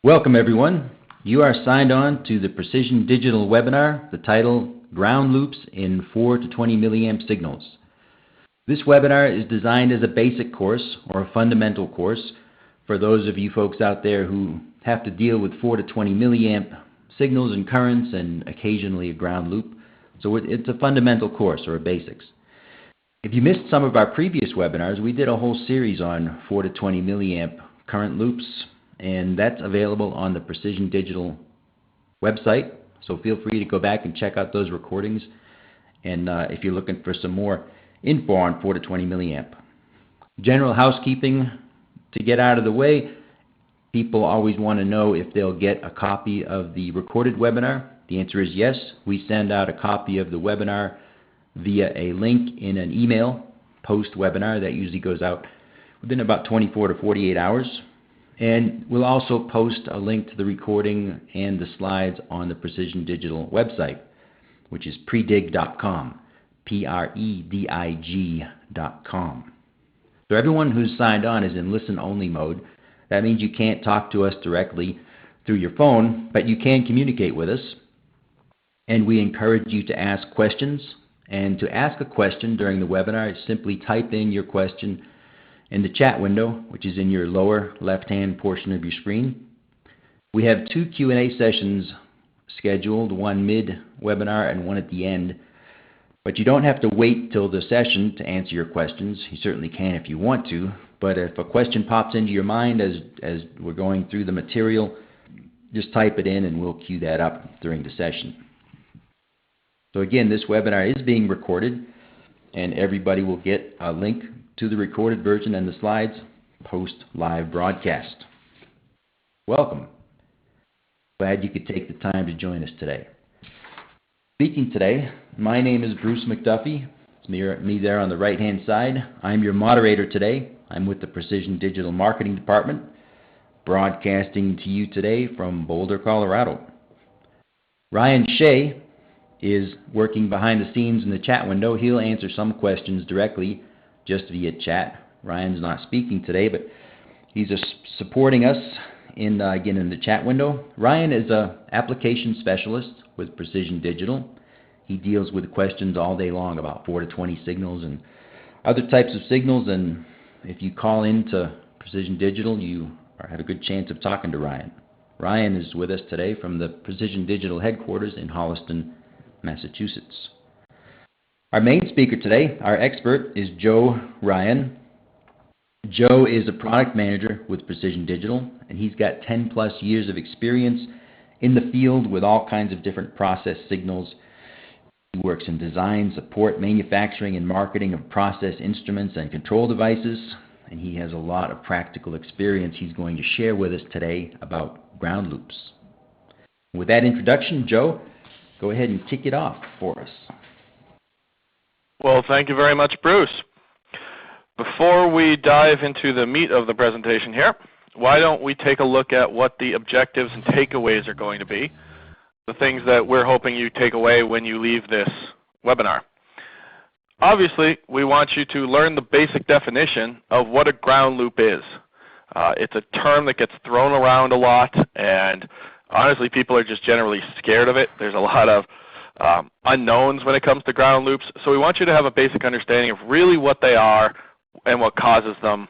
Welcome everyone. You are signed on to the Precision Digital webinar, the title, Ground Loops in 4 to 20 milliamp signals. This webinar is designed as a basic course or a fundamental course for those of you folks out there who have to deal with 4 to 20 milliamp signals and currents and occasionally a ground loop. So it's a fundamental course or a basics. If you missed some of our previous webinars, we did a whole series on 4 to 20 milliamp current loops, and that's available on the Precision Digital website. So feel free to go back and check out those recordings. And if you're looking for some more info on 4 to 20 milliamp. General housekeeping to get out of the way. People always want to know if they'll get a copy of the recorded webinar. The answer is yes. We send out a copy of the webinar via a link in an email post-webinar that usually goes out within about 24 to 48 hours. And we'll also post a link to the recording and the slides on the Precision Digital website, which is predig.com, Predig.com. So everyone who's signed on is in listen-only mode. That means you can't talk to us directly through your phone, but you can communicate with us. And we encourage you to ask questions. And to ask a question during the webinar, simply type in your question in the chat window, which is in your lower left-hand portion of your screen. We have 2 Q&A sessions scheduled, one mid-webinar and one at the end. But you don't have to wait till the session to answer your questions. You certainly can if you want to. But if a question pops into your mind as we're going through the material, just type it in and we'll queue that up during the session. So again, this webinar is being recorded, and everybody will get a link to the recorded version and the slides post-live broadcast. Welcome. Glad you could take the time to join us today. Speaking today, my name is Bruce McDuffie. It's me there on the right-hand side. I'm your moderator today. I'm with the Precision Digital Marketing Department, broadcasting to you today from Boulder, Colorado. Ryan Shea is working behind the scenes in the chat window. He'll answer some questions directly just via chat. Ryan's not speaking today, but he's supporting us again in the chat window. Ryan is an application specialist with Precision Digital. He deals with questions all day long about 4 to 20 signals and other types of signals, and if you call into Precision Digital, you have a good chance of talking to Ryan. Ryan is with us today from the Precision Digital headquarters in Holliston, Massachusetts. Our main speaker today, our expert, is Joe Ryan. Joe is a product manager with Precision Digital, and he's got 10 plus years of experience in the field with all kinds of different process signals. He works in design, support, manufacturing, and marketing of process instruments and control devices, and he has a lot of practical experience he's going to share with us today about ground loops. With that introduction, Joe, go ahead and kick it off for us. Well, thank you very much, Bruce. Before we dive into the meat of the presentation here, why don't we take a look at what the objectives and takeaways are going to be, the things that we're hoping you take away when you leave this webinar. Obviously, we want you to learn the basic definition of what a ground loop is. It's a term that gets thrown around a lot, and honestly, people are just generally scared of it. There's a lot of unknowns when it comes to ground loops. So we want you to have a basic understanding of really what they are and what causes them,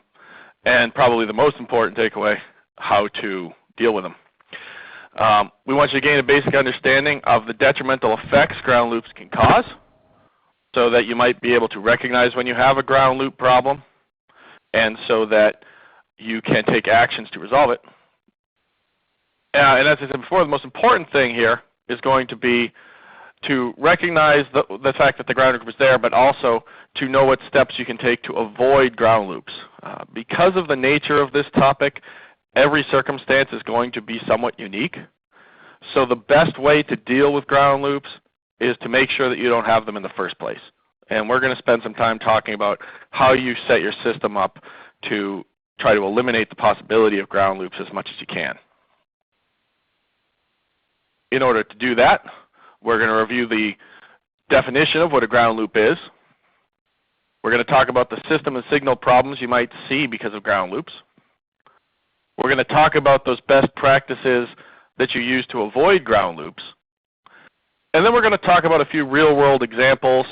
and probably the most important takeaway, how to deal with them. We want you to gain a basic understanding of the detrimental effects ground loops can cause, so that you might be able to recognize when you have a ground loop problem, and so that you can take actions to resolve it. And as I said before, the most important thing here is going to be to recognize the fact that the ground loop is there, but also to know what steps you can take to avoid ground loops. Because of the nature of this topic, every circumstance is going to be somewhat unique. So the best way to deal with ground loops is to make sure that you don't have them in the first place. And we're going to spend some time talking about how you set your system up to try to eliminate the possibility of ground loops as much as you can. In order to do that, we're going to review the definition of what a ground loop is. We're going to talk about the system and signal problems you might see because of ground loops. We're going to talk about those best practices that you use to avoid ground loops. And then we're going to talk about a few real-world examples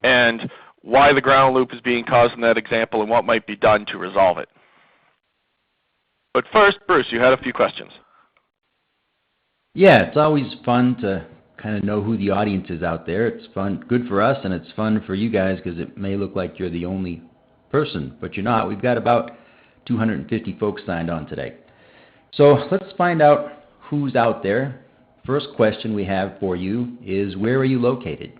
and why the ground loop is being caused in that example and what might be done to resolve it. But first, Bruce, you had a few questions. Yeah, it's always fun to kind of know who the audience is out there. It's fun, good for us, and it's fun for you guys because it may look like you're the only person, but you're not. We've got about 250 folks signed on today. So let's find out who's out there. First question we have for you is, where are you located?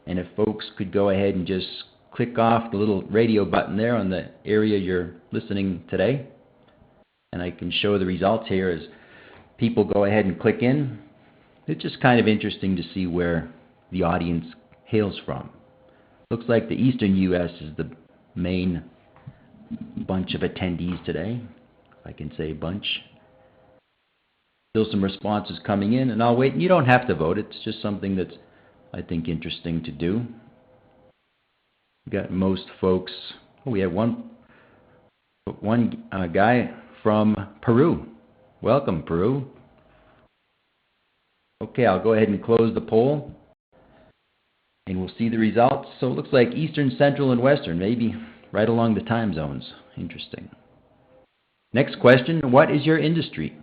And if folks could go ahead and just click off the little radio button there on the area you're listening today, and I can show the results here as people go ahead and click in. It's just kind of interesting to see where the audience hails from. Looks like the eastern U.S. is the main bunch of attendees today, if I can say bunch. Still some responses coming in, and I'll wait. You don't have to vote. It's just something that's, I think, interesting to do. We got most folks. Oh, we have one guy from Peru. Welcome, Peru. Okay, I'll go ahead and close the poll, and we'll see the results. So it looks like Eastern, Central, and Western, maybe right along the time zones. Interesting. Next question, what is your industry?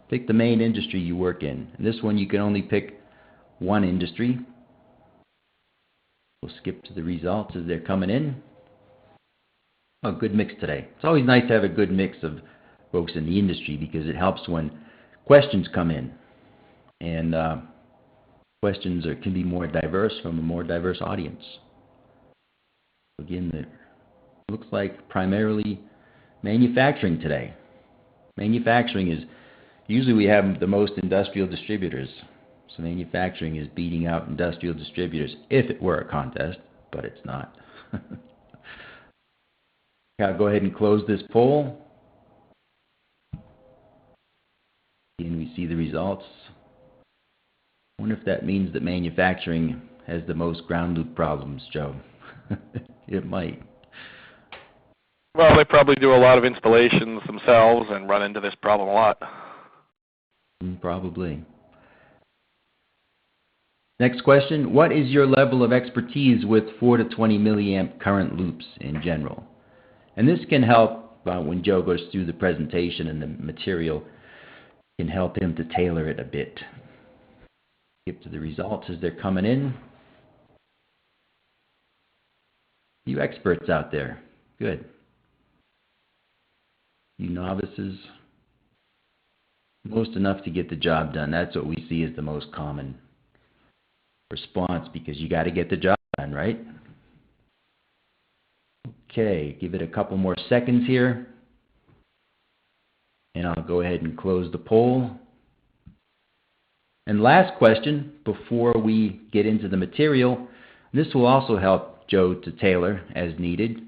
Pick the main industry you work in. And this one you can only pick one industry. We'll skip to the results as they're coming in. Oh, good mix today. It's always nice to have a good mix of folks in the industry because it helps when questions come in. And questions can be more diverse from a more diverse audience. Again, it looks like primarily manufacturing today. Manufacturing is, usually we have the most industrial distributors. So manufacturing is beating out industrial distributors if it were a contest, but it's not. I'll go ahead and close this poll. And we see the results. I wonder if that means that manufacturing has the most ground loop problems, Joe. It might. Well, they probably do a lot of installations themselves and run into this problem a lot. Probably. Next question, what is your level of expertise with 4 to 20 milliamp current loops in general? And this can help when Joe goes through the presentation and the material, can help him to tailor it a bit. Skip to the results as they're coming in. You experts out there, good. You novices, most enough to get the job done. That's what we see as the most common response because you got to get the job done, right? Okay, give it a couple more seconds here. And I'll go ahead and close the poll. And last question before we get into the material, this will also help Joe to tailor as needed.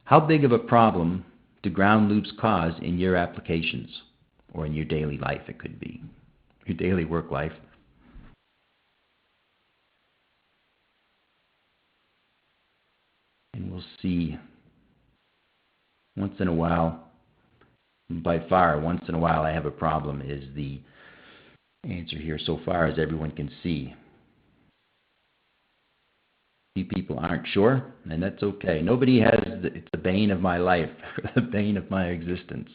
How big of a problem do ground loops cause in your applications or in your daily life? It could be your daily work life. And we'll see once in a while, by far, once in a while I have a problem is the answer here so far as everyone can see. Few people aren't sure, and that's okay. Nobody has, it's the bane of my life, the bane of my existence.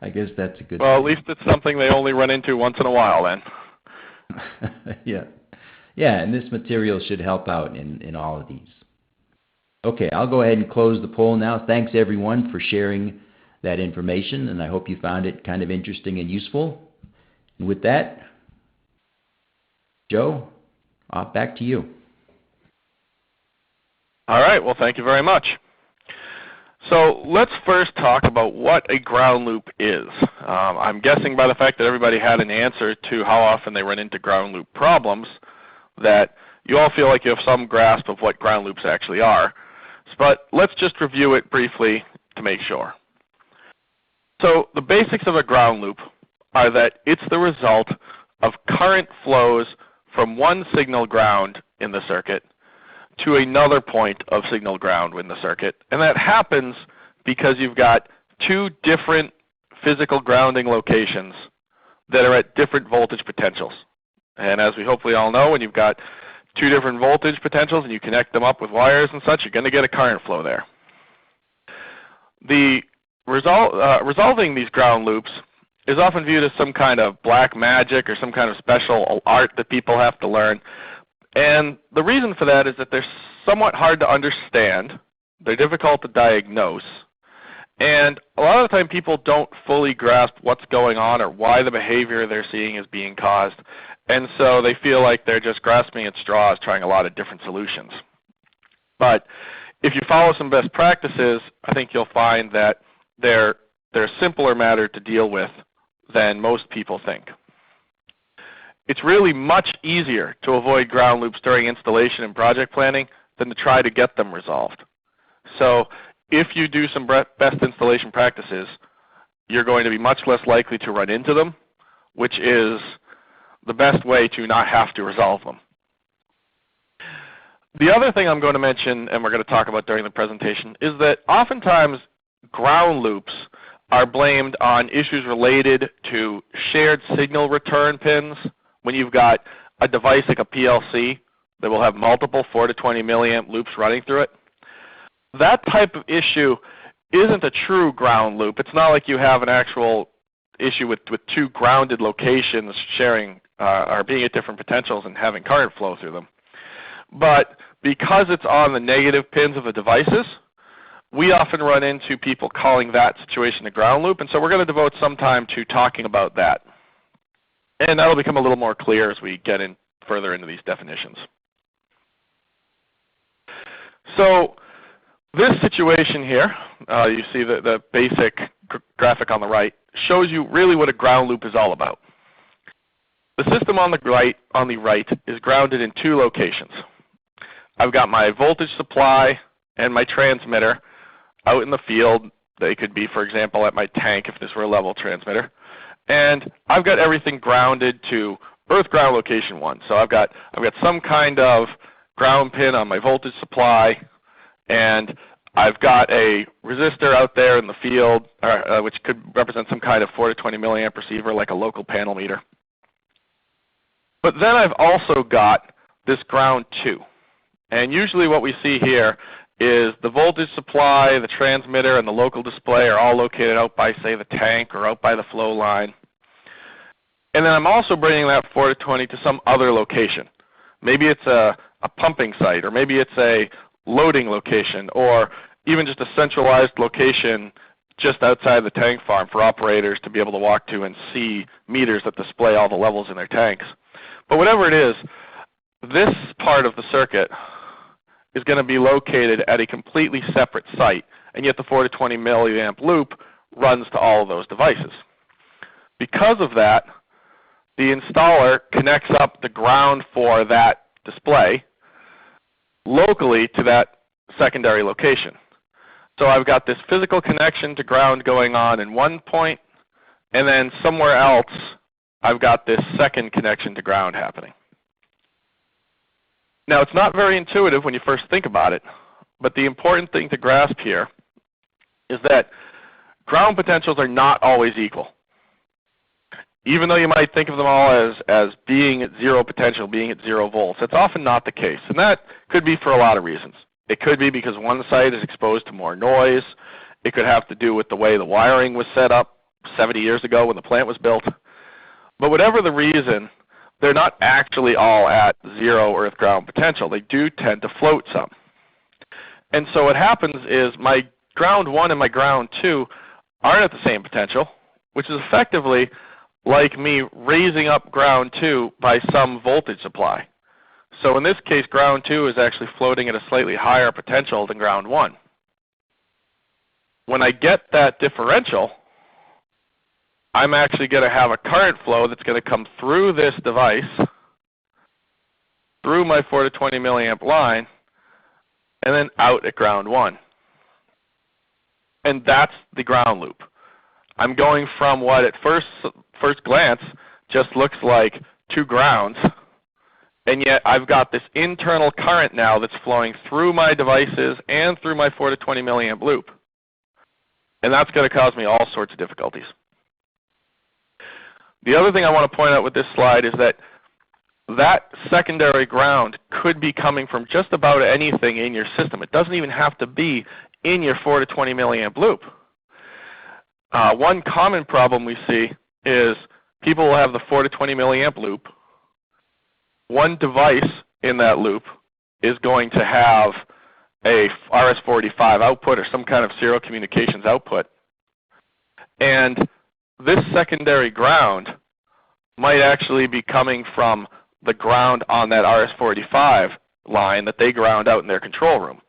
I guess that's a good Well, thing. at least it's something they only run into once in a while then. Yeah. Yeah, and this material should help out in all of these. Okay, I'll go ahead and close the poll now. Thanks everyone for sharing that information, and I hope you found it kind of interesting and useful. And with that, Joe, back to you. All right, well, thank you very much. So let's first talk about what a ground loop is. I'm guessing by the fact that everybody had an answer to how often they run into ground loop problems that you all feel like you have some grasp of what ground loops actually are. But let's just review it briefly to make sure. So the basics of a ground loop are that it's the result of current flows from one signal ground in the circuit to another point of signal ground in the circuit. And that happens because you've got two different physical grounding locations that are at different voltage potentials. And as we hopefully all know, when you've got two different voltage potentials and you connect them up with wires and such, you're going to get a current flow there. The resolving these ground loops is often viewed as some kind of black magic or some kind of special art that people have to learn. And the reason for that is that they're somewhat hard to understand, they're difficult to diagnose, and a lot of the time people don't fully grasp what's going on or why the behavior they're seeing is being caused. And so they feel like they're just grasping at straws, trying a lot of different solutions. But if you follow some best practices, I think you'll find that they're a simpler matter to deal with than most people think. It's really much easier to avoid ground loops during installation and project planning than to try to get them resolved. So if you do some best installation practices, you're going to be much less likely to run into them, which is the best way to not have to resolve them. The other thing I'm going to mention, and we're going to talk about during the presentation, is that oftentimes ground loops are blamed on issues related to shared signal return pins. When you've got a device like a PLC that will have multiple 4 to 20 milliamp loops running through it, that type of issue isn't a true ground loop. It's not like you have an actual issue with two grounded locations sharing or being at different potentials and having current flow through them. But because it's on the negative pins of the devices, we often run into people calling that situation a ground loop, and so we're going to devote some time to talking about that. And that'll become a little more clear as we get in further into these definitions. So this situation here, you see the basic graphic on the right, shows you really what a ground loop is all about. The system on the right is grounded in two locations. I've got my voltage supply and my transmitter out in the field. They could be, for example, at my tank if this were a level transmitter. And I've got everything grounded to earth ground location 1. So I've got some kind of ground pin on my voltage supply, and I've got a resistor out there in the field, which could represent some kind of 4 to 20 milliamp receiver like a local panel meter. But then I've also got this ground 2. And usually what we see here is the voltage supply, the transmitter, and the local display are all located out by, say, the tank or out by the flow line. And then I'm also bringing that 4 to 20 to some other location. Maybe it's a pumping site, or maybe it's a loading location, or even just a centralized location just outside the tank farm for operators to be able to walk to and see meters that display all the levels in their tanks. But whatever it is, this part of the circuit is going to be located at a completely separate site, and yet the 4 to 20 milliamp loop runs to all of those devices. Because of that, the installer connects up the ground for that display locally to that secondary location. So I've got this physical connection to ground going on in one point, and then somewhere else I've got this second connection to ground happening. Now, it's not very intuitive when you first think about it, but the important thing to grasp here is that ground potentials are not always equal. Even though you might think of them all as being at zero potential, being at 0 volts, that's often not the case. And that could be for a lot of reasons. It could be because one site is exposed to more noise. It could have to do with the way the wiring was set up 70 years ago when the plant was built. But whatever the reason, they're not actually all at 0 earth ground potential. They do tend to float some. And so what happens is my ground 1 and my ground 2 aren't at the same potential, which is effectively like me raising up ground 2 by some voltage supply. So in this case, ground 2 is actually floating at a slightly higher potential than ground 1. When I get that differential, I'm actually going to have a current flow that's going to come through this device, through my 4 to 20 milliamp line, and then out at ground 1. And that's the ground loop. I'm going from what at first glance just looks like two grounds, and yet I've got this internal current now that's flowing through my devices and through my 4 to 20 milliamp loop. And that's going to cause me all sorts of difficulties. The other thing I want to point out with this slide is that that secondary ground could be coming from just about anything in your system. It doesn't even have to be in your 4 to 20 milliamp loop. One common problem we see is people will have the 4 to 20 milliamp loop. One device in that loop is going to have a RS-485 output or some kind of serial communications output. And this secondary ground might actually be coming from the ground on that RS-485 line that they ground out in their control room.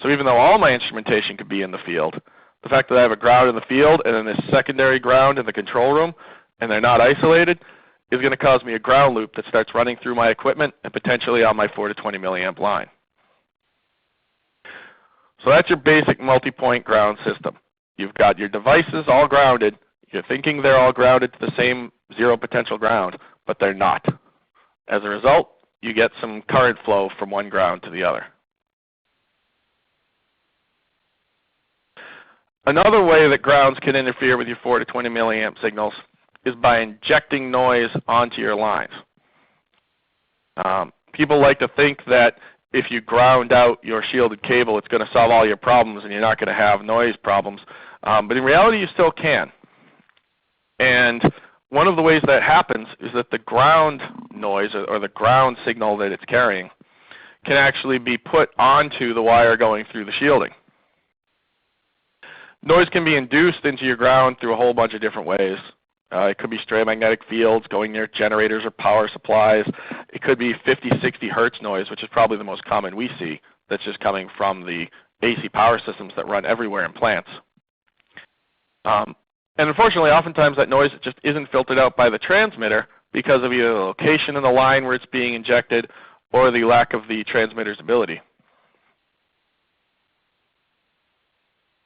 So even though all my instrumentation could be in the field, the fact that I have a ground in the field and then this secondary ground in the control room and they're not isolated is going to cause me a ground loop that starts running through my equipment and potentially on my 4 to 20 milliamp line. So that's your basic multi-point ground system. You've got your devices all grounded. You're thinking they're all grounded to the same zero potential ground, but they're not. As a result, you get some current flow from one ground to the other. Another way that grounds can interfere with your 4 to 20 milliamp signals is by injecting noise onto your lines. People like to think that if you ground out your shielded cable, it's going to solve all your problems and you're not going to have noise problems. But in reality, you still can. And one of the ways that happens is that the ground noise or the ground signal that it's carrying can actually be put onto the wire going through the shielding. Noise can be induced into your ground through a whole bunch of different ways. It could be stray magnetic fields going near generators or power supplies. It could be 50, 60 hertz noise, which is probably the most common we see, that's just coming from the AC power systems that run everywhere in plants. And unfortunately, oftentimes that noise just isn't filtered out by the transmitter because of either the location in the line where it's being injected or the lack of the transmitter's ability.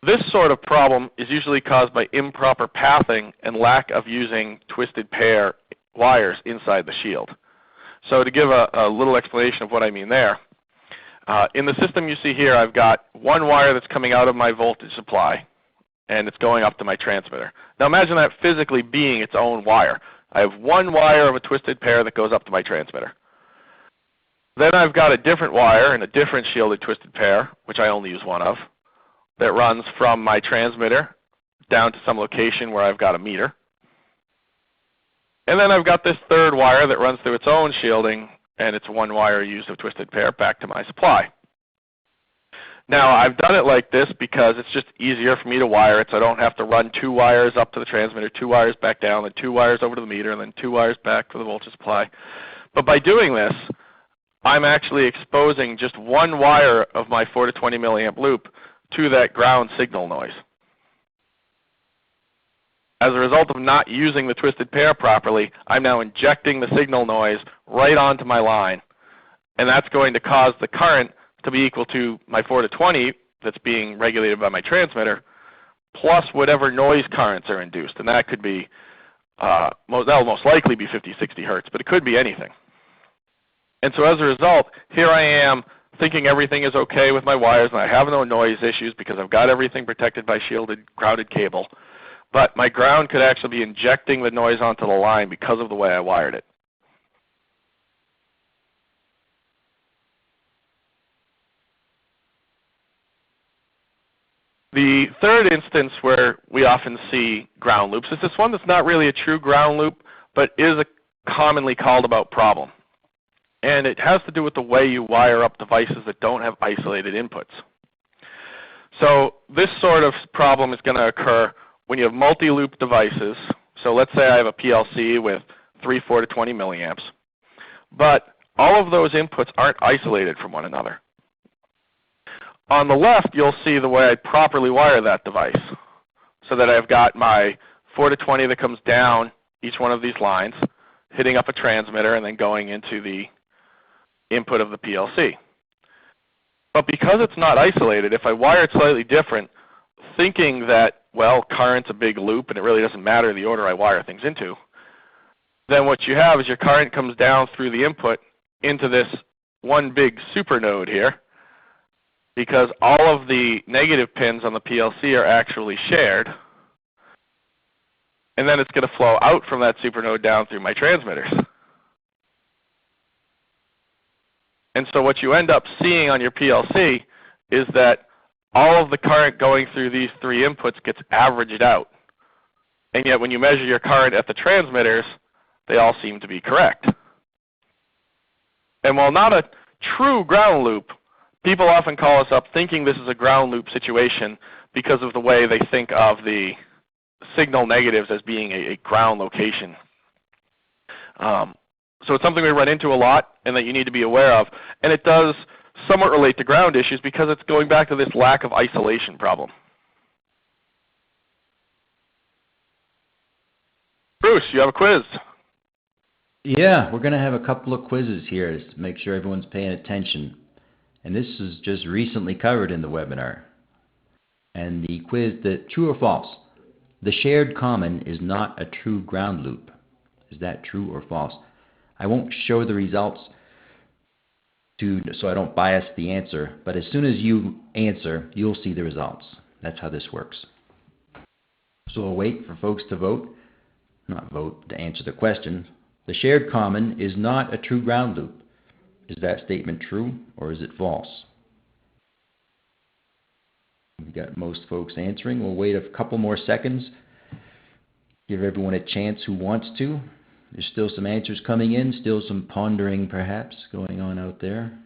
This sort of problem is usually caused by improper pathing and lack of using twisted pair wires inside the shield. So to give a little explanation of what I mean there, in the system you see here, I've got one wire that's coming out of my voltage supply, and it's going up to my transmitter. Now imagine that physically being its own wire. I have one wire of a twisted pair that goes up to my transmitter. Then I've got a different wire and a different shielded twisted pair, which I only use one of, that runs from my transmitter down to some location where I've got a meter. And then I've got this third wire that runs through its own shielding, and it's one wire used of twisted pair back to my supply. Now, I've done it like this because it's just easier for me to wire it, so I don't have to run two wires up to the transmitter, two wires back down, then two wires over to the meter, and then two wires back for the voltage supply. But by doing this, I'm actually exposing just one wire of my 4 to 20 milliamp loop to that ground signal noise. As a result of not using the twisted pair properly, I'm now injecting the signal noise right onto my line, and that's going to cause the current to be equal to my 4 to 20 that's being regulated by my transmitter, plus whatever noise currents are induced. And that could be, that'll most likely be 50, 60 hertz, but it could be anything. And so as a result, here I am thinking everything is okay with my wires and I have no noise issues because I've got everything protected by shielded grounded cable. But my ground could actually be injecting the noise onto the line because of the way I wired it. The third instance where we often see ground loops is this one that's not really a true ground loop, but is a commonly called about problem. And it has to do with the way you wire up devices that don't have isolated inputs. So this sort of problem is going to occur when you have multi-loop devices. So let's say I have a PLC with 3 4 to 20 milliamps, but all of those inputs aren't isolated from one another. On the left, you'll see the way I properly wire that device, so that I've got my 4 to 20 that comes down each one of these lines, hitting up a transmitter, and then going into the input of the PLC. But because it's not isolated, if I wire it slightly different, thinking that, well, current's a big loop and it really doesn't matter the order I wire things into, then what you have is your current comes down through the input into this one big super node here, because all of the negative pins on the PLC are actually shared, and then it's going to flow out from that supernode down through my transmitters. And so what you end up seeing on your PLC is that all of the current going through these three inputs gets averaged out. And yet when you measure your current at the transmitters, they all seem to be correct. And while not a true ground loop, people often call us up thinking this is a ground loop situation because of the way they think of the signal negatives as being a ground location. So it's something we run into a lot and that you need to be aware of. And it does somewhat relate to ground issues because it's going back to this lack of isolation problem. Bruce, you have a quiz. Yeah, we're going to have a couple of quizzes here to make sure everyone's paying attention. And this is just recently covered in the webinar. And the quiz, true or false? The shared common is not a true ground loop. Is that true or false? I won't show the results so I don't bias the answer, but as soon as you answer, you'll see the results. That's how this works. So we'll wait for folks to vote, not vote, to answer the question. The shared common is not a true ground loop. Is that statement true or is it false? We've got most folks answering. We'll wait a couple more seconds. Give everyone a chance who wants to. There's still some answers coming in, still some pondering perhaps going on out there.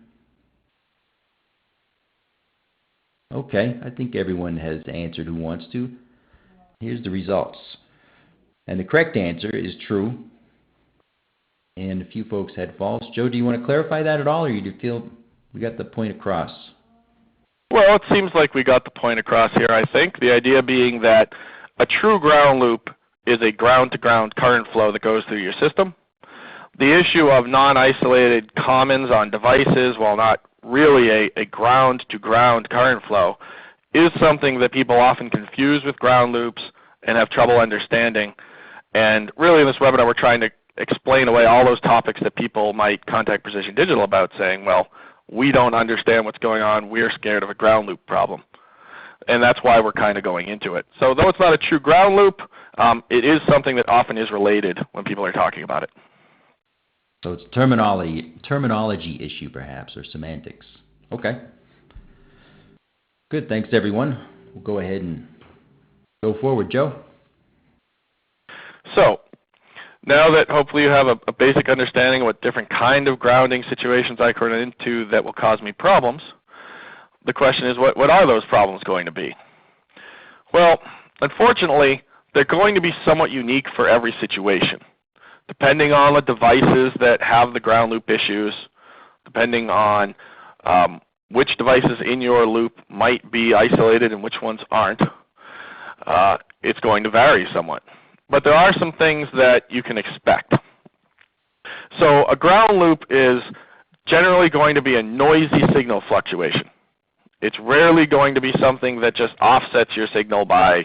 Okay, I think everyone has answered who wants to. Here's the results. And the correct answer is true. And a few folks had false. Joe, do you want to clarify that at all, or do you feel we got the point across? Well, it seems like we got the point across here, I think. The idea being that a true ground loop is a ground-to-ground current flow that goes through your system. The issue of non-isolated commons on devices, while not really a ground-to-ground current flow, is something that people often confuse with ground loops and have trouble understanding. And really in this webinar we're trying to explain away all those topics that people might contact Precision Digital about, saying, well, we don't understand what's going on, we're scared of a ground loop problem. And that's why we're kind of going into it. So though it's not a true ground loop, it is something that often is related when people are talking about it. So it's terminology issue perhaps, or semantics. Okay. Good, thanks everyone. We'll go ahead and go forward. Joe? So now that hopefully you have a basic understanding of what different kind of grounding situations I can run into that will cause me problems, the question is, what are those problems going to be? Well, unfortunately, they're going to be somewhat unique for every situation, depending on the devices that have the ground loop issues, depending on which devices in your loop might be isolated and which ones aren't. It's going to vary somewhat. But there are some things that you can expect. So a ground loop is generally going to be a noisy signal fluctuation. It's rarely going to be something that just offsets your signal by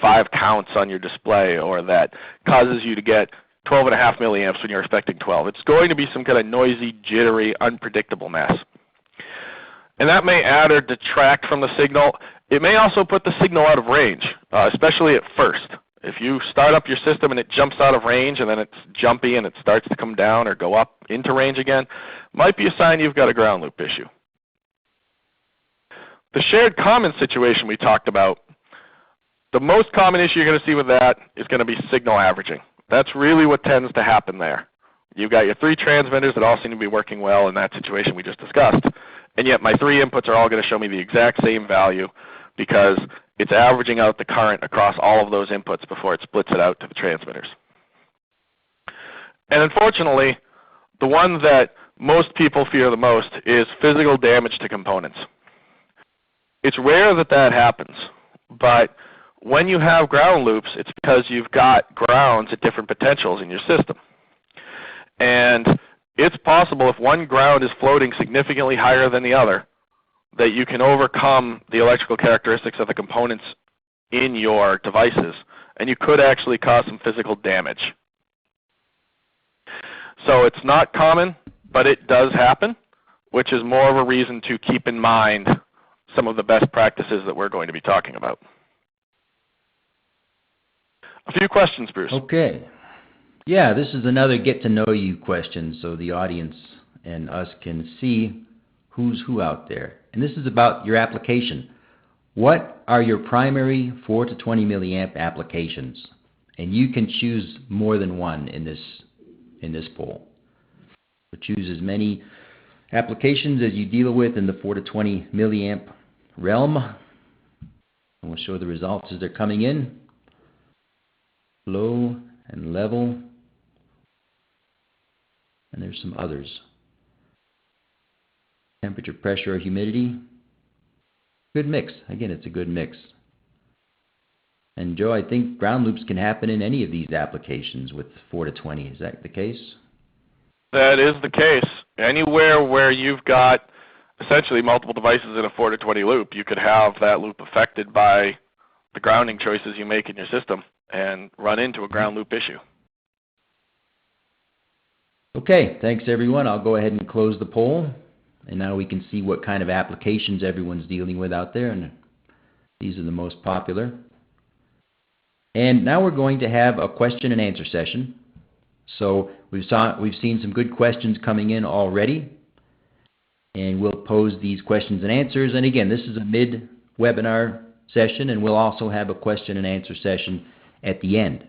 5 counts on your display, or that causes you to get 12.5 milliamps when you're expecting 12. It's going to be some kind of noisy, jittery, unpredictable mess. And that may add or detract from the signal. It may also put the signal out of range, especially at first. If you start up your system and it jumps out of range and then it's jumpy and it starts to come down or go up into range again, might be a sign you've got a ground loop issue. The shared common situation we talked about, the most common issue you're going to see with that is going to be signal averaging. That's really what tends to happen there. You've got your 3 transmitters that all seem to be working well in that situation we just discussed, and yet my 3 inputs are all going to show me the exact same value because it's averaging out the current across all of those inputs before it splits it out to the transmitters. And unfortunately, the one that most people fear the most is physical damage to components. It's rare that that happens, but when you have ground loops, it's because you've got grounds at different potentials in your system. And it's possible if one ground is floating significantly higher than the other, that you can overcome the electrical characteristics of the components in your devices, and you could actually cause some physical damage. So it's not common, but it does happen, which is more of a reason to keep in mind some of the best practices that we're going to be talking about. A few questions, Bruce. Okay. Yeah, this is another get to know you question so the audience and us can see who's who out there. And this is about your application. What are your primary 4 to 20 milliamp applications? And you can choose more than one in this poll. So choose as many applications as you deal with in the 4 to 20 milliamp realm. And we'll show the results as they're coming in. Low and level. And there's some others. Temperature, pressure, or humidity. Good mix. Again, it's a good mix. And Joe, I think ground loops can happen in any of these applications with 4 to 20. Is that the case? That is the case. Anywhere where you've got essentially multiple devices in a 4 to 20 loop, you could have that loop affected by the grounding choices you make in your system and run into a ground loop issue. Okay, thanks everyone. I'll go ahead and close the poll. And now we can see what kind of applications everyone's dealing with out there. And these are the most popular. And now we're going to have a question and answer session. So we've seen some good questions coming in already. And we'll pose these questions and answers. And again, this is a mid-webinar session, and we'll also have a question and answer session at the end.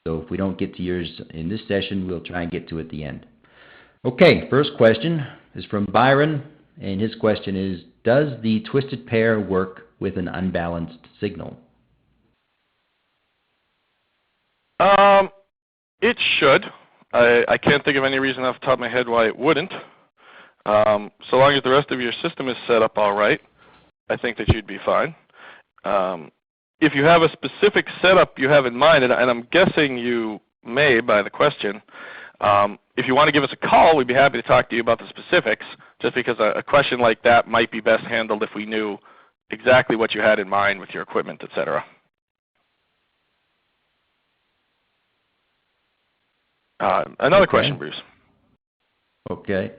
So if we don't get to yours in this session, we'll try and get to it at the end. Okay, first question is from Byron, and his question is, does the twisted pair work with an unbalanced signal? It should. I can't think of any reason off the top of my head why it wouldn't. So long as the rest of your system is set up all right, I think that you'd be fine. If you have a specific setup you have in mind, and I'm guessing you may by the question, if you want to give us a call, we'd be happy to talk to you about the specifics, just because a question like that might be best handled if we knew exactly what you had in mind with your equipment, etc. Another question, Bruce. Okay.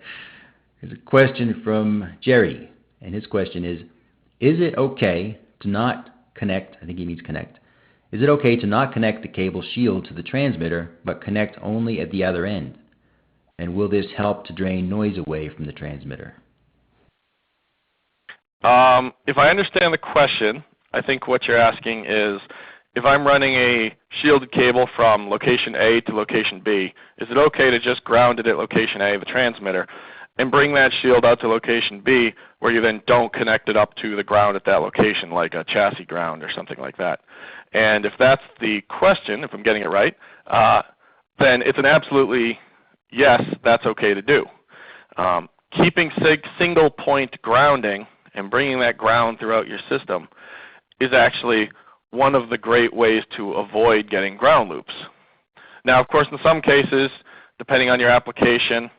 Here's a question from Jerry, and his question is it okay to not connect, I think he means connect, is it okay to not connect the cable shield to the transmitter, but connect only at the other end? And will this help to drain noise away from the transmitter? If I understand the question, I think what you're asking is, if I'm running a shielded cable from location A to location B, is it okay to just ground it at location A, the transmitter, and bring that shield out to location B, where you then don't connect it up to the ground at that location, like a chassis ground or something like that? And if that's the question, if I'm getting it right, then it's an absolutely yes, that's okay to do. Keeping single point grounding and bringing that ground throughout your system is actually one of the great ways to avoid getting ground loops. Now, of course, in some cases, depending on your application,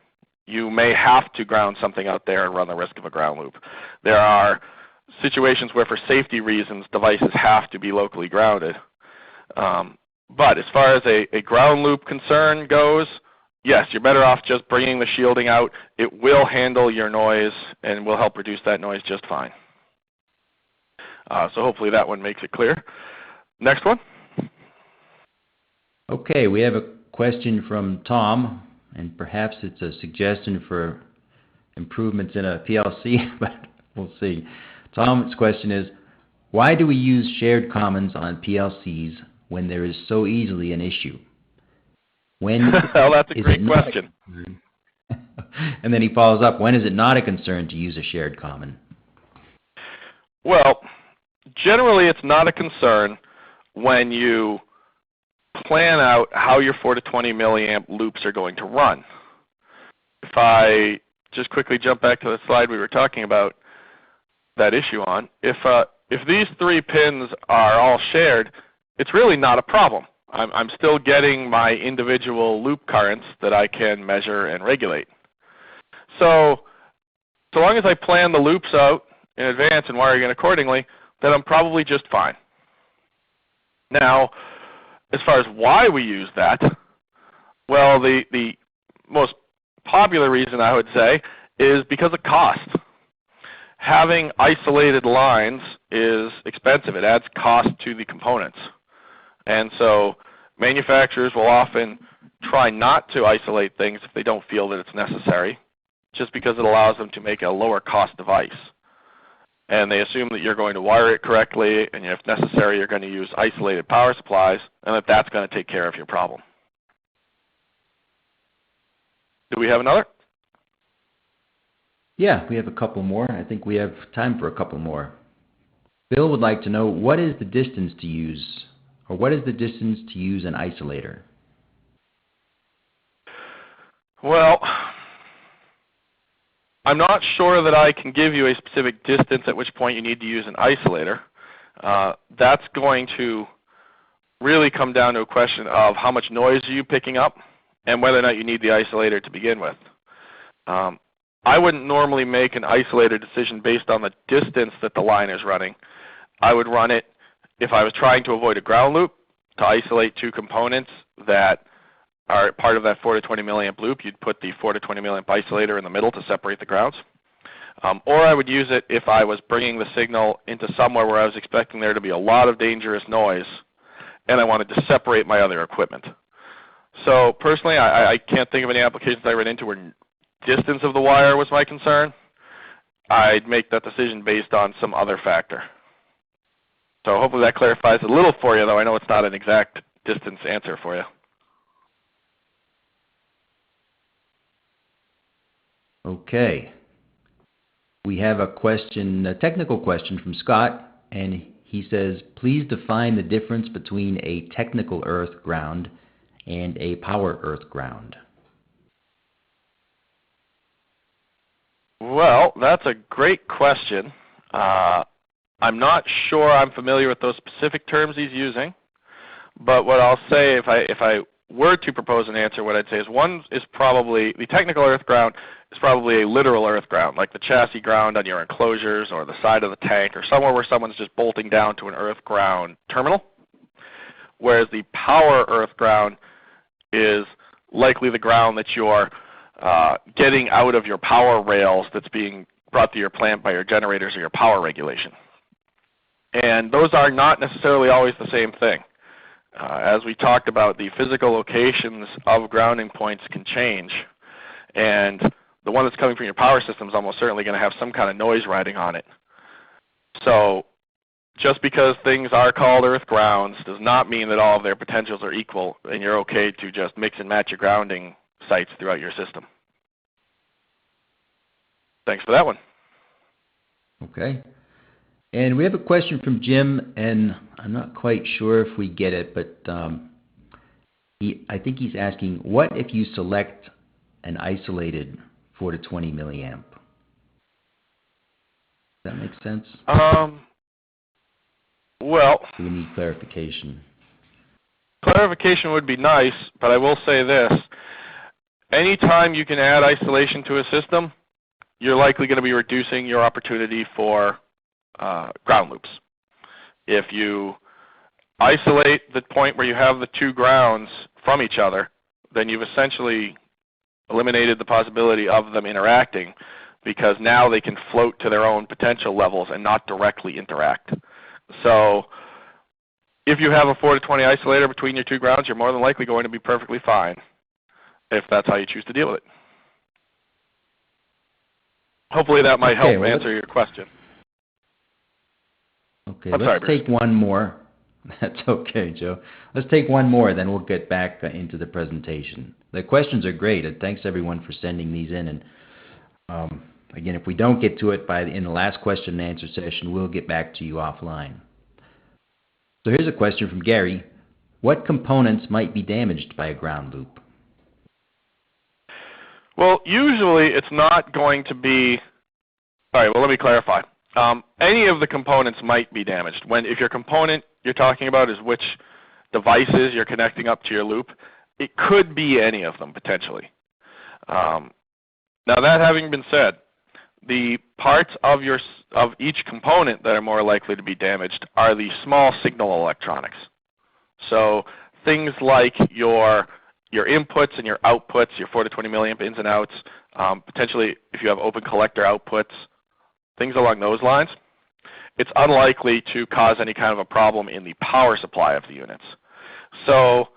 you may have to ground something out there and run the risk of a ground loop. There are situations where, for safety reasons, devices have to be locally grounded. But as far as a ground loop concern goes, yes, you're better off just bringing the shielding out. It will handle your noise and will help reduce that noise just fine. So hopefully that one makes it clear. Next one. Okay, we have a question from Tom, and perhaps it's a suggestion for improvements in a PLC, but we'll see. Tom's question is, why do we use shared commons on PLCs when there is so easily an issue? When well, that's a great question. And then he follows up, when is it not a concern to use a shared common? Well, generally it's not a concern when you plan out how your 4 to 20 milliamp loops are going to run. If I just quickly jump back to the slide we were talking about that issue on, if these 3 pins are all shared, it's really not a problem. I'm still getting my individual loop currents that I can measure and regulate. So long as I plan the loops out in advance and wiring it accordingly, then I'm probably just fine. Now, as far as why we use that, well, the most popular reason I would say is because of cost. Having isolated lines is expensive. It adds cost to the components. And so manufacturers will often try not to isolate things if they don't feel that it's necessary, just because it allows them to make a lower cost device. And they assume that you're going to wire it correctly, and if necessary, you're going to use isolated power supplies, and that that's going to take care of your problem. Do we have another? Yeah, we have a couple more. I think we have time for a couple more. Bill would like to know, what is the distance to use, or what is the distance to use an isolator? Well, I'm not sure that I can give you a specific distance at which point you need to use an isolator. That's going to really come down to a question of how much noise are you picking up and whether or not you need the isolator to begin with. I wouldn't normally make an isolator decision based on the distance that the line is running. I would run it if I was trying to avoid a ground loop to isolate two components that are part of that 4 to 20 milliamp loop. You'd put the 4 to 20 milliamp isolator in the middle to separate the grounds. Or I would use it if I was bringing the signal into somewhere where I was expecting there to be a lot of dangerous noise and I wanted to separate my other equipment. So personally, I can't think of any applications I ran into where distance of the wire was my concern. I'd make that decision based on some other factor. So hopefully that clarifies a little for you, though I know it's not an exact distance answer for you. Okay. We have a question, a technical question from Scott, and he says, please define the difference between a technical earth ground and a power earth ground. Well, that's a great question. I'm not sure I'm familiar with those specific terms he's using, but what I'll say, if I were to propose an answer, what I'd say is one is probably, the technical earth ground is probably a literal earth ground, like the chassis ground on your enclosures or the side of the tank or somewhere where someone's just bolting down to an earth ground terminal, whereas the power earth ground is likely the ground that you're getting out of your power rails that's being brought to your plant by your generators or your power regulation. And those are not necessarily always the same thing. As we talked about, the physical locations of grounding points can change. And the one that's coming from your power system is almost certainly going to have some kind of noise riding on it. So just because things are called earth grounds does not mean that all of their potentials are equal and you're okay to just mix and match your grounding sites throughout your system. Thanks for that one. Okay. And we have a question from Jim, and I'm not quite sure if we get it, but I think he's asking, what if you select an isolated 4 to 20 milliamp? Does that make sense? Well, do we need clarification? Clarification would be nice, but I will say this. Anytime you can add isolation to a system, you're likely going to be reducing your opportunity for ground loops. If you isolate the point where you have the two grounds from each other, then you've essentially eliminated the possibility of them interacting, because now they can float to their own potential levels and not directly interact. So if you have a 4 to 20 isolator between your two grounds, you're more than likely going to be perfectly fine if that's how you choose to deal with it. Hopefully that might help answer your question. Okay, let's take one more. That's okay, Joe. Let's take one more, then we'll get back into the presentation. The questions are great, and thanks everyone for sending these in. And again, if we don't get to it in the last question and answer session, we'll get back to you offline. So here's a question from Gary. What components might be damaged by a ground loop? Well, usually it's not going to be, all right, well, let me clarify. Any of the components might be damaged. If your component you're talking about is which devices you're connecting up to your loop, it could be any of them potentially. Now that having been said, the parts of each component that are more likely to be damaged are the small signal electronics. So things like your inputs and your outputs, your 4 to 20 milliamp ins and outs, potentially if you have open collector outputs, things along those lines, it's unlikely to cause any kind of a problem in the power supply of the units. So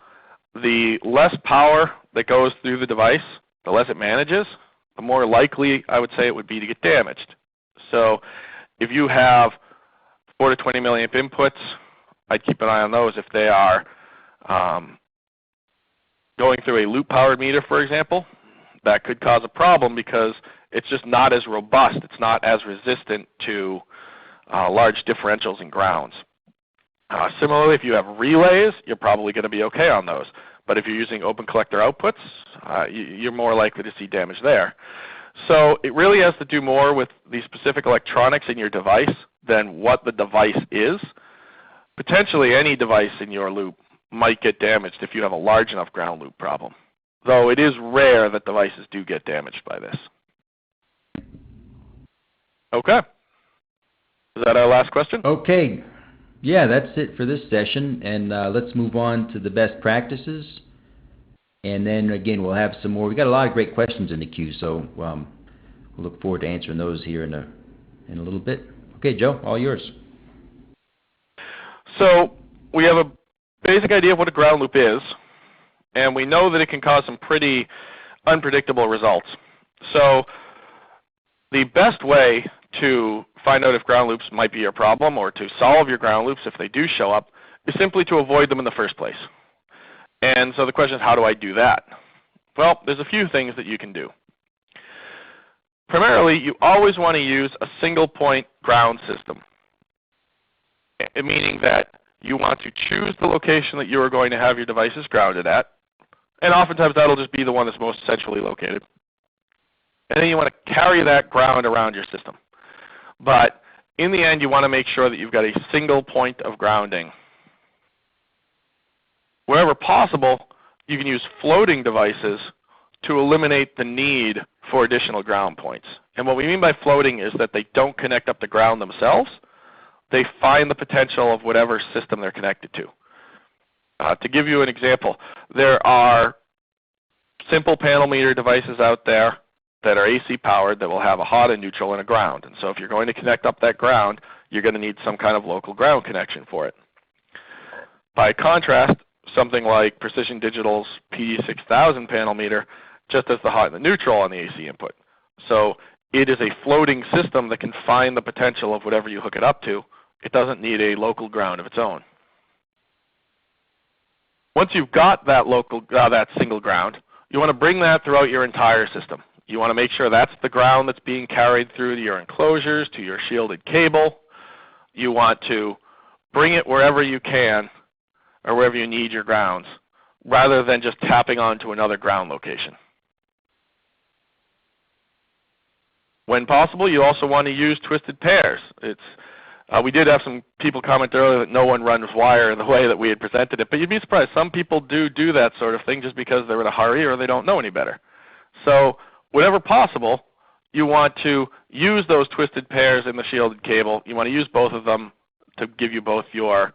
the less power that goes through the device, the less it manages, the more likely I would say it would be to get damaged. So if you have 4 to 20 milliamp inputs, I'd keep an eye on those if they are going through a loop-powered meter, for example. That could cause a problem because it's just not as robust. It's not as resistant to large differentials in grounds. Similarly, if you have relays, you're probably going to be okay on those. But if you're using open collector outputs, you're more likely to see damage there. So it really has to do more with the specific electronics in your device than what the device is. Potentially any device in your loop might get damaged if you have a large enough ground loop problem, though it is rare that devices do get damaged by this. Okay. Is that our last question? Okay. Yeah, that's it for this session, and let's move on to the best practices. And then, again, we'll have some more. We've got a lot of great questions in the queue, so we'll look forward to answering those here in a little bit. Okay, Joe, all yours. So we have a basic idea of what a ground loop is, and we know that it can cause some pretty unpredictable results. So the best way to find out if ground loops might be your problem or to solve your ground loops if they do show up is simply to avoid them in the first place. And so the question is, how do I do that? Well, there's a few things that you can do. Primarily, you always want to use a single point ground system, meaning that you want to choose the location that you are going to have your devices grounded at, and oftentimes that will just be the one that's most centrally located. And then you want to carry that ground around your system. But in the end, you want to make sure that you've got a single point of grounding. Wherever possible, you can use floating devices to eliminate the need for additional ground points. And what we mean by floating is that they don't connect up the ground themselves. They find the potential of whatever system they're connected to. To give you an example, there are simple panel meter devices out there that are AC powered that will have a hot and neutral and a ground. And so if you're going to connect up that ground, you're going to need some kind of local ground connection for it. By contrast, something like Precision Digital's PD6000 panel meter just has the hot and the neutral on the AC input. So it is a floating system that can find the potential of whatever you hook it up to. It doesn't need a local ground of its own. Once you've got that that single ground, you want to bring that throughout your entire system. You want to make sure that's the ground that's being carried through to your enclosures, to your shielded cable. You want to bring it wherever you can or wherever you need your grounds, rather than just tapping onto another ground location. When possible, you also want to use twisted pairs. We did have some people comment earlier that no one runs wire in the way that we had presented it, but you'd be surprised. Some people do that sort of thing just because they're in a hurry or they don't know any better. So whenever possible, you want to use those twisted pairs in the shielded cable. You want to use both of them to give you both your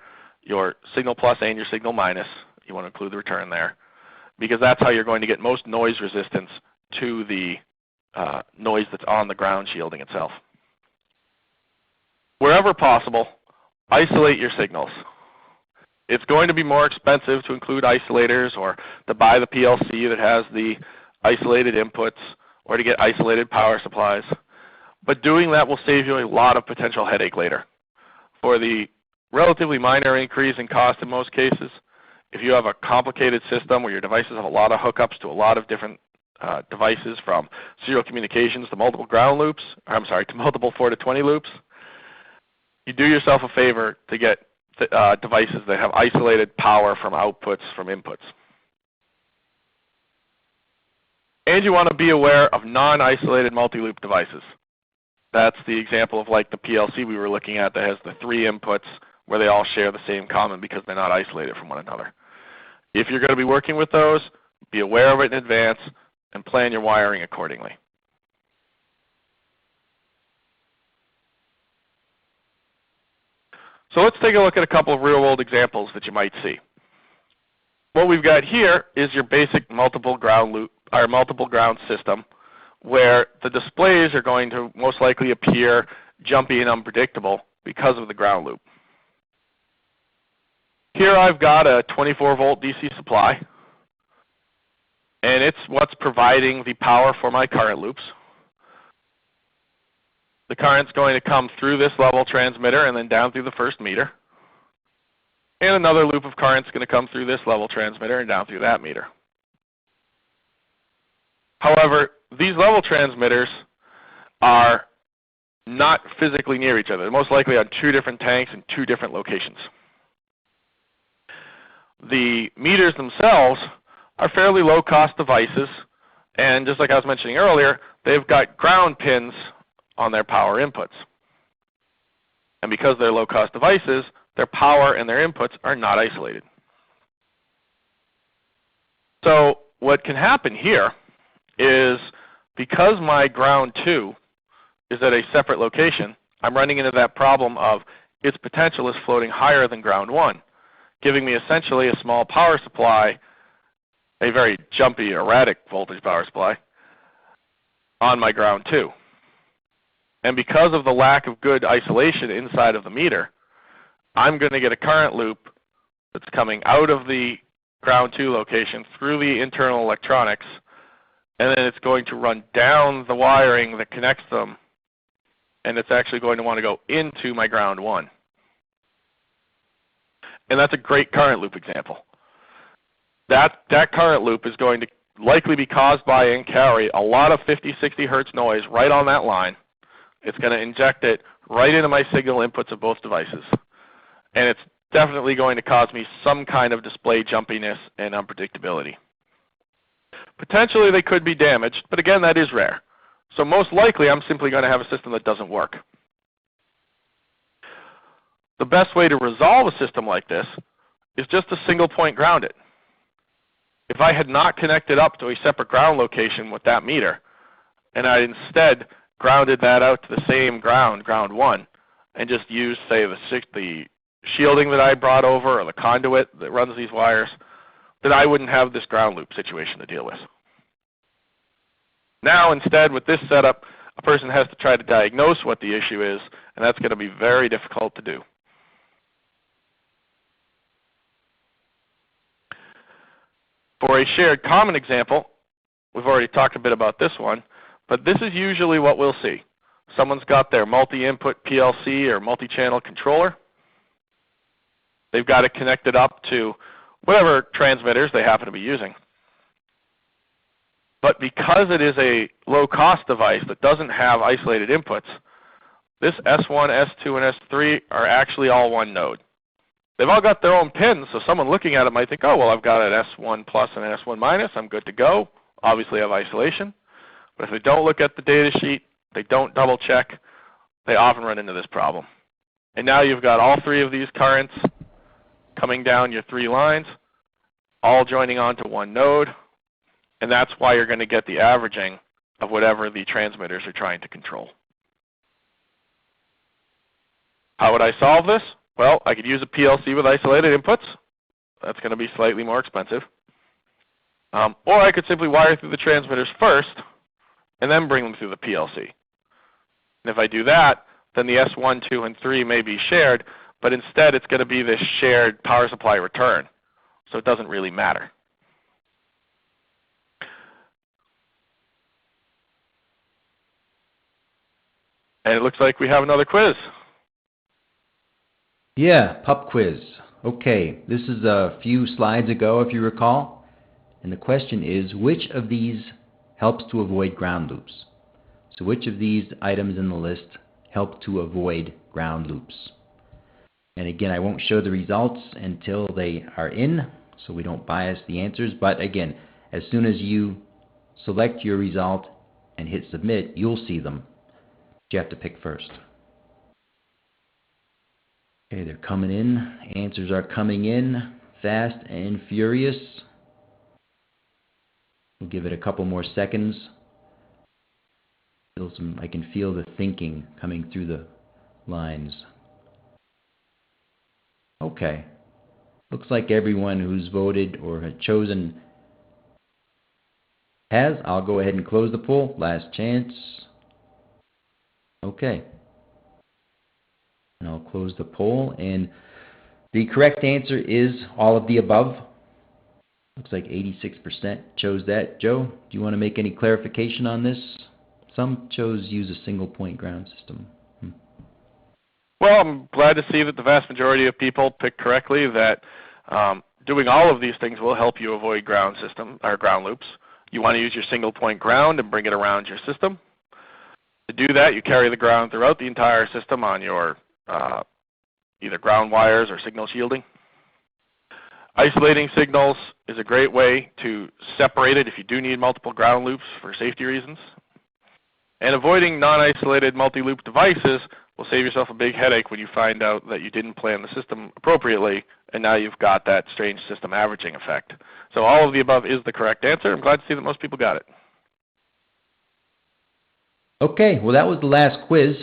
signal plus and your signal minus. You want to include the return there, because that's how you're going to get most noise resistance to the noise that's on the ground shielding itself. Wherever possible, isolate your signals. It's going to be more expensive to include isolators or to buy the PLC that has the isolated inputs or to get isolated power supplies. But doing that will save you a lot of potential headache later. For the relatively minor increase in cost in most cases, if you have a complicated system where your devices have a lot of hookups to a lot of different devices, from serial communications to multiple ground loops, to multiple 4 to 20 loops, you do yourself a favor to get devices that have isolated power from outputs from inputs. And you want to be aware of non-isolated multi-loop devices. That's the example of like the PLC we were looking at that has the 3 inputs where they all share the same common because they're not isolated from one another. If you're going to be working with those, be aware of it in advance and plan your wiring accordingly. So let's take a look at a couple of real-world examples that you might see. What we've got here is your basic multiple ground loop, or multiple ground system, where the displays are going to most likely appear jumpy and unpredictable because of the ground loop. Here I've got a 24-volt DC supply, and it's what's providing the power for my current loops. The current's going to come through this level transmitter and then down through the first meter. And another loop of current's going to come through this level transmitter and down through that meter. However, these level transmitters are not physically near each other. They're most likely on two different tanks in two different locations. The meters themselves are fairly low-cost devices, and just like I was mentioning earlier, they've got ground pins on their power inputs. And because they're low-cost devices, their power and their inputs are not isolated. So what can happen here is, because my ground 2 is at a separate location, I'm running into that problem of its potential is floating higher than ground 1, giving me essentially a small power supply, a very jumpy, erratic voltage power supply, on my ground 2. And because of the lack of good isolation inside of the meter, I'm going to get a current loop that's coming out of the ground 2 location through the internal electronics, and then it's going to run down the wiring that connects them, and it's actually going to want to go into my ground 1. And that's a great current loop example. That current loop is going to likely be caused by and carry a lot of 50, 60 hertz noise right on that line. It's going to inject it right into my signal inputs of both devices. And it's definitely going to cause me some kind of display jumpiness and unpredictability. Potentially they could be damaged, but again, that is rare. So most likely I'm simply going to have a system that doesn't work. The best way to resolve a system like this is just to single point ground it. If I had not connected up to a separate ground location with that meter, and I instead grounded that out to the same ground, ground 1, and just used, say, the shielding that I brought over or the conduit that runs these wires, then I wouldn't have this ground loop situation to deal with. Now instead, with this setup, a person has to try to diagnose what the issue is, and that's going to be very difficult to do. For a shared common example, we've already talked a bit about this one, but this is usually what we'll see. Someone's got their multi-input PLC or multi-channel controller. They've got it connected up to whatever transmitters they happen to be using. But because it is a low-cost device that doesn't have isolated inputs, this S1, S2, and S3 are actually all one node. They've all got their own pins, so someone looking at it might think, oh, well, I've got an S1 plus and an S1 minus. I'm good to go. Obviously, I have isolation. But if they don't look at the data sheet, they don't double check, they often run into this problem. And now you've got all three of these currents coming down your three lines, all joining onto one node, and that's why you're going to get the averaging of whatever the transmitters are trying to control. How would I solve this? Well, I could use a PLC with isolated inputs. That's going to be slightly more expensive. Or I could simply wire through the transmitters first and then bring them through the PLC. And if I do that, then the S1, 2, and 3 may be shared, but instead it's going to be this shared power supply return. So it doesn't really matter. And it looks like we have another quiz. Yeah, pub quiz. Okay, this is a few slides ago, if you recall. And the question is, which of these helps to avoid ground loops? So which of these items in the list help to avoid ground loops? And again, I won't show the results until they are in, so we don't bias the answers. But again, as soon as you select your result and hit submit, you'll see them. You have to pick first. Okay, they're coming in. Answers are coming in fast and furious. We'll give it a couple more seconds. I can feel the thinking coming through the lines. Okay. Looks like everyone who's voted or had chosen has. I'll go ahead and close the poll. Last chance. Okay. And I'll close the poll. And The correct answer is all of the above. Looks like 86% chose that. Joe, do you want to make any clarification on this? Some chose use a single point ground system. Well, I'm glad to see that the vast majority of people picked correctly that doing all of these things will help you avoid ground loops. You want to use your single point ground and bring it around your system. To do that, you carry the ground throughout the entire system on your either ground wires or signal shielding. Isolating signals is a great way to separate it if you do need multiple ground loops for safety reasons. And avoiding non-isolated multi-loop devices will save yourself a big headache when you find out that you didn't plan the system appropriately and now you've got that strange system averaging effect. So all of the above is the correct answer. I'm glad to see that most people got it. Okay, well that was the last quiz.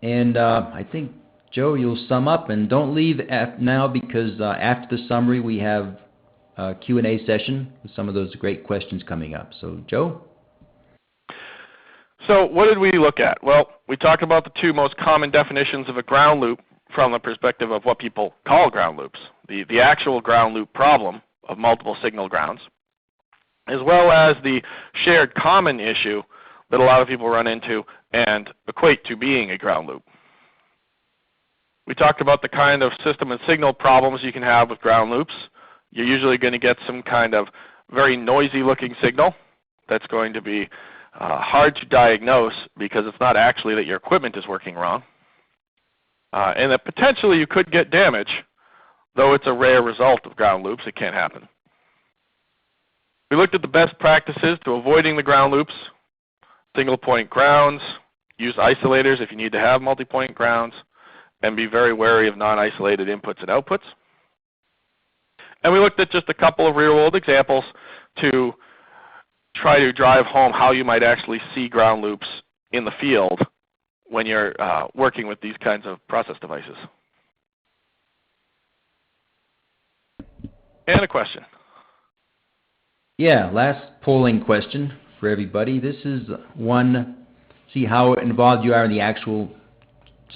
And I think, Joe, you'll sum up. And don't leave now because after the summary we have a Q&A session with some of those great questions coming up. So, Joe? So what did we look at? Well, we talked about the two most common definitions of a ground loop from the perspective of what people call ground loops, the actual ground loop problem of multiple signal grounds, as well as the shared common issue that a lot of people run into and equate to being a ground loop. We talked about the kind of system and signal problems you can have with ground loops. You're usually going to get some kind of very noisy looking signal that's going to be hard to diagnose because it's not actually that your equipment is working wrong. And that potentially you could get damage, though it's a rare result of ground loops. It can't happen. We looked at the best practices to avoiding the ground loops, single point grounds, use isolators if you need to have multi-point grounds, and be very wary of non-isolated inputs and outputs. And we looked at just a couple of real-world examples to try to drive home how you might actually see ground loops in the field when you're working with these kinds of process devices. And a question. Yeah, last polling question for everybody. This is one, see how involved you are in the actual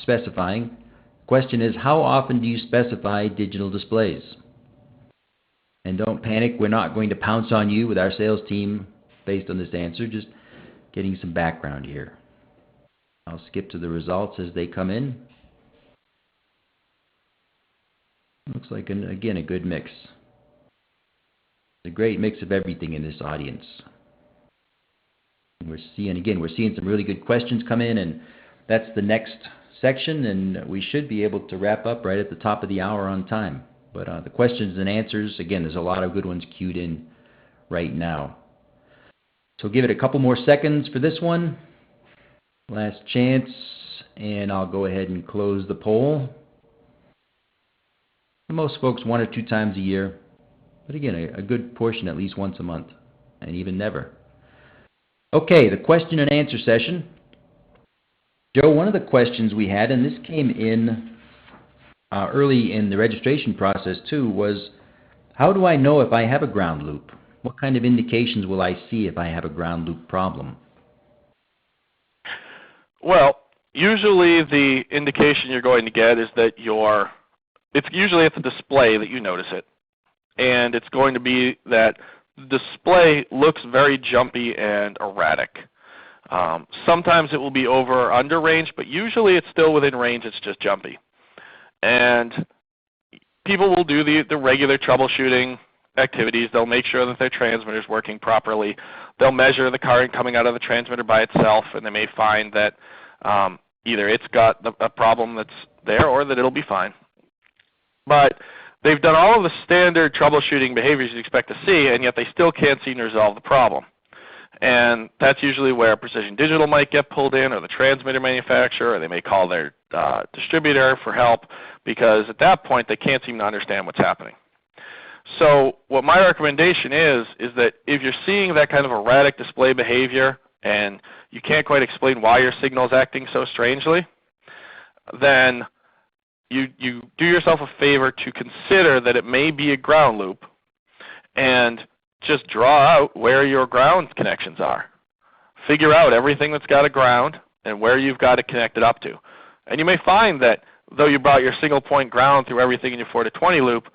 specifying. Question is, how often do you specify digital displays? And don't panic, we're not going to pounce on you with our sales team based on this answer, just getting some background here. I'll skip to the results as they come in. Looks like, again, a good mix. A great mix of everything in this audience. We're seeing some really good questions come in, and that's the next section, and we should be able to wrap up right at the top of the hour on time. But the questions and answers, again, there's a lot of good ones queued in right now. So give it a couple more seconds for this one. Last chance, and I'll go ahead and close the poll. For most folks, 1 or 2 times a year, but again, a good portion at least once a month, and even never. Okay, the question and answer session. Joe, one of the questions we had, and this came in early in the registration process too, was how do I know if I have a ground loop? What kind of indications will I see if I have a ground loop problem? Well, usually the indication you're going to get is that it's usually at the display that you notice it. And it's going to be that the display looks very jumpy and erratic. Sometimes it will be over or under range, but usually it's still within range, it's just jumpy. And people will do the regular troubleshooting activities. They'll make sure that their transmitter is working properly. They'll measure the current coming out of the transmitter by itself, and they may find that either it's got a problem that's there or that it'll be fine. But they've done all of the standard troubleshooting behaviors you'd expect to see, and yet they still can't seem to resolve the problem. And that's usually where Precision Digital might get pulled in, or the transmitter manufacturer, or they may call their distributor for help, because at that point they can't seem to understand what's happening. So what my recommendation is that if you're seeing that kind of erratic display behavior and you can't quite explain why your signal is acting so strangely, then you do yourself a favor to consider that it may be a ground loop and just draw out where your ground connections are. Figure out everything that's got a ground and where you've got it connected up to. And you may find that though you brought your single point ground through everything in your 4 to 20 loop,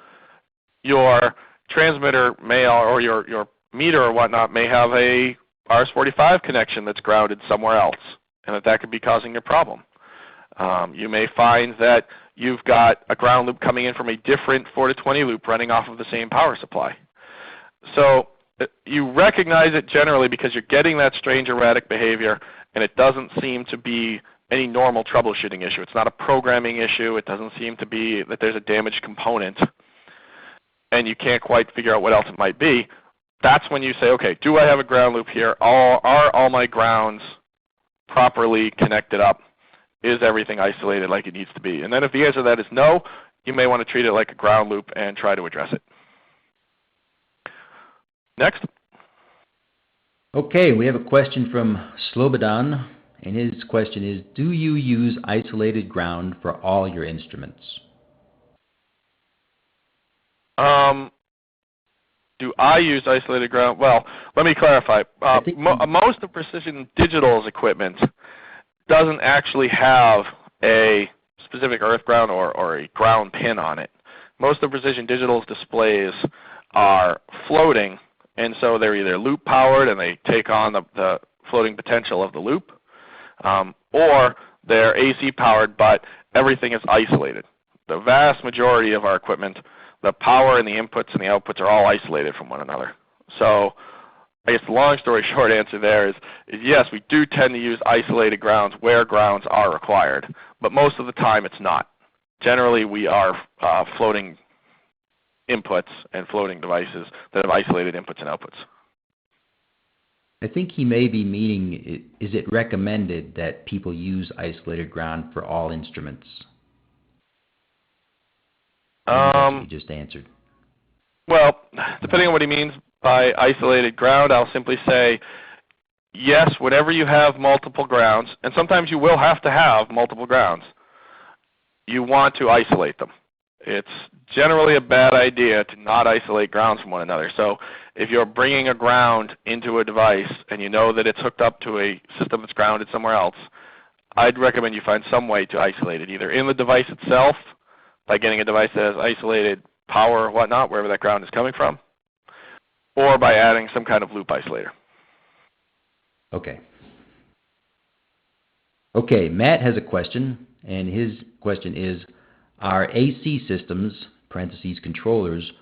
your transmitter may, or your meter or whatnot may have a RS-45 connection that's grounded somewhere else, and that could be causing your problem. You may find that you've got a ground loop coming in from a different 4 to 20 loop running off of the same power supply. So you recognize it generally because you're getting that strange erratic behavior, and it doesn't seem to be any normal troubleshooting issue. It's not a programming issue. It doesn't seem to be that there's a damaged component, and you can't quite figure out what else it might be. That's when you say, okay, do I have a ground loop here? Are all my grounds properly connected up? Is everything isolated like it needs to be? And then if the answer to that is no, you may want to treat it like a ground loop and try to address it. Next. Okay, we have a question from Slobodan, and his question is, do you use isolated ground for all your instruments? Do I use isolated ground? Well, let me clarify. Most of Precision Digital's equipment doesn't actually have a specific earth ground or a ground pin on it. Most of Precision Digital's displays are floating, and so they're either loop powered and they take on the floating potential of the loop, or they're AC powered, but everything is isolated. The vast majority of our equipment, the power and the inputs and the outputs are all isolated from one another. So I guess the long story short answer there is yes, we do tend to use isolated grounds where grounds are required, but most of the time it's not. Generally we are floating inputs and floating devices that have isolated inputs and outputs. I think he may be meaning, is it recommended that people use isolated ground for all instruments? He just answered. Well, depending on what he means by isolated ground, I'll simply say, yes, whenever you have multiple grounds, and sometimes you will have to have multiple grounds, you want to isolate them. It's generally a bad idea to not isolate grounds from one another. So if you're bringing a ground into a device and you know that it's hooked up to a system that's grounded somewhere else, I'd recommend you find some way to isolate it, either in the device itself, by getting a device that has isolated power or whatnot, wherever that ground is coming from, or by adding some kind of loop isolator. Okay. Okay, Matt has a question, and his question is, are AC systems, parentheses controllers,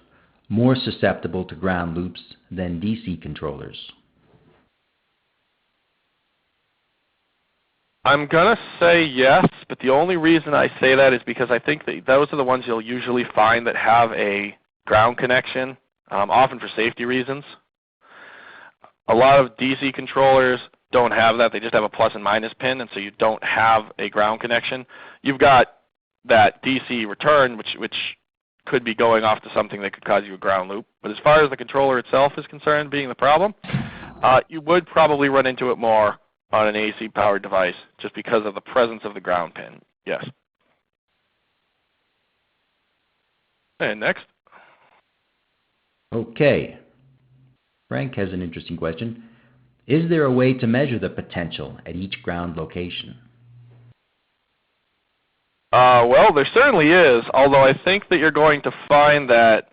more susceptible to ground loops than DC controllers? I'm going to say yes, but the only reason I say that is because I think that those are the ones you'll usually find that have a ground connection, often for safety reasons. A lot of DC controllers don't have that. They just have a plus and minus pin, and so you don't have a ground connection. You've got that DC return, which could be going off to something that could cause you a ground loop. But as far as the controller itself is concerned, being the problem, you would probably run into it more on an AC-powered device just because of the presence of the ground pin. Yes. And next. Okay. Frank has an interesting question. Is there a way to measure the potential at each ground location? Well, there certainly is, although I think that you're going to find that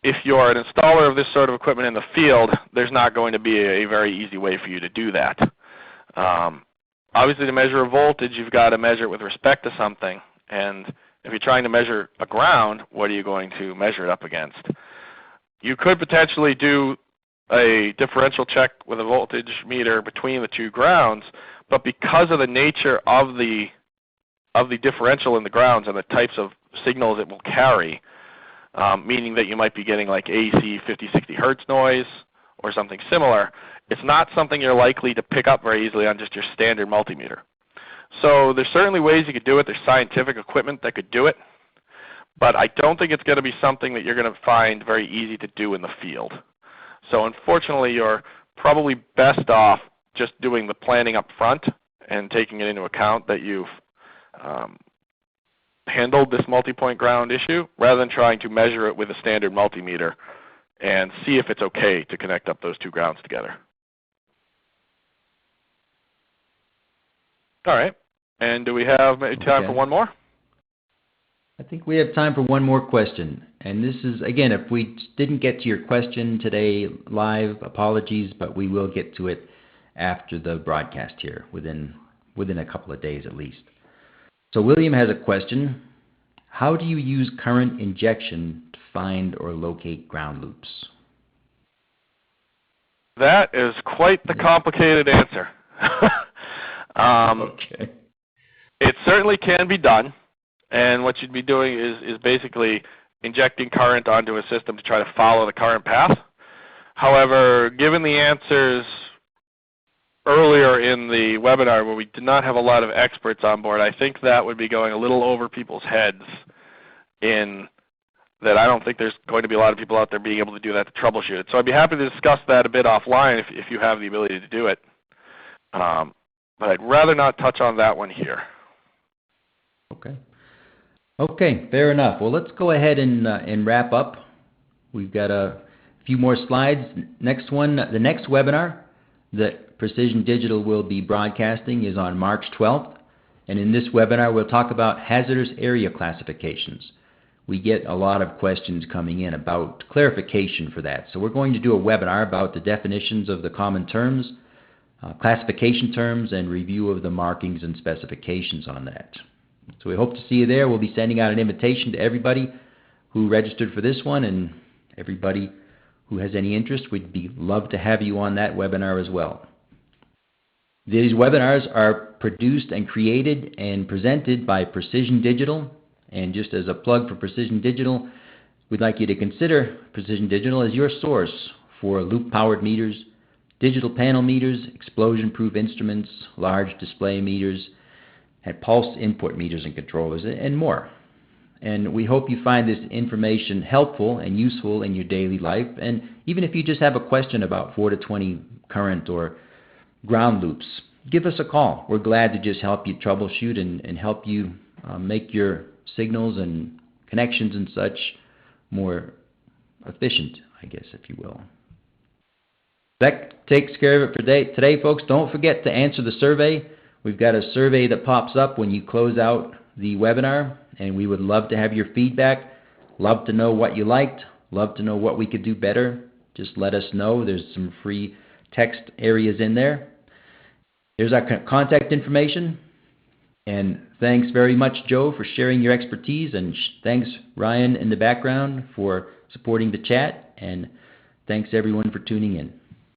if you're an installer of this sort of equipment in the field, there's not going to be a very easy way for you to do that. Obviously, to measure a voltage, you've got to measure it with respect to something. And if you're trying to measure a ground, what are you going to measure it up against? You could potentially do a differential check with a voltage meter between the two grounds, but because of the nature of the differential in the grounds and the types of signals it will carry, meaning that you might be getting like AC 50, 60 hertz noise or something similar, it's not something you're likely to pick up very easily on just your standard multimeter. So there's certainly ways you could do it. There's scientific equipment that could do it, but I don't think it's going to be something that you're going to find very easy to do in the field. So unfortunately, you're probably best off just doing the planning up front and taking it into account that you've handled this multi-point ground issue rather than trying to measure it with a standard multimeter and see if it's okay to connect up those two grounds together. All right. And do we have time for one more? I think we have time for one more question. And this is, again, if we didn't get to your question today live, apologies, but we will get to it after the broadcast here, within a couple of days at least. So William has a question. How do you use current injection to find or locate ground loops? That is quite the complicated answer. Okay. It certainly can be done, and what you'd be doing is basically injecting current onto a system to try to follow the current path. However, given the answers earlier in the webinar where we did not have a lot of experts on board, I think that would be going a little over people's heads in that I don't think there's going to be a lot of people out there being able to do that to troubleshoot it. So I'd be happy to discuss that a bit offline if you have the ability to do it. But I'd rather not touch on that one here. Okay. Okay, fair enough. Well, let's go ahead and wrap up. We've got a few more slides. Next one, the next webinar that Precision Digital will be broadcasting is on March 12th. And in this webinar, we'll talk about hazardous area classifications. We get a lot of questions coming in about clarification for that. So we're going to do a webinar about the definitions of the common terms, classification terms, and review of the markings and specifications on that. So we hope to see you there. We'll be sending out an invitation to everybody who registered for this one, and everybody who has any interest. We'd love to have you on that webinar as well. These webinars are produced and created and presented by Precision Digital. And just as a plug for Precision Digital, we'd like you to consider Precision Digital as your source for loop-powered meters, digital panel meters, explosion-proof instruments, large display meters, and pulse input meters and controllers, and more. And we hope you find this information helpful and useful in your daily life. And even if you just have a question about 4 to 20 current or ground loops, give us a call. We're glad to just help you troubleshoot and help you make your signals and connections and such more efficient, I guess, if you will. That takes care of it for today, folks. Don't forget to answer the survey. We've got a survey that pops up when you close out the webinar, and we would love to have your feedback. Love to know what you liked. Love to know what we could do better. Just let us know. There's some free text areas in there. Here's our contact information. And thanks very much, Joe, for sharing your expertise. And thanks, Ryan, in the background, for supporting the chat. And thanks, everyone, for tuning in.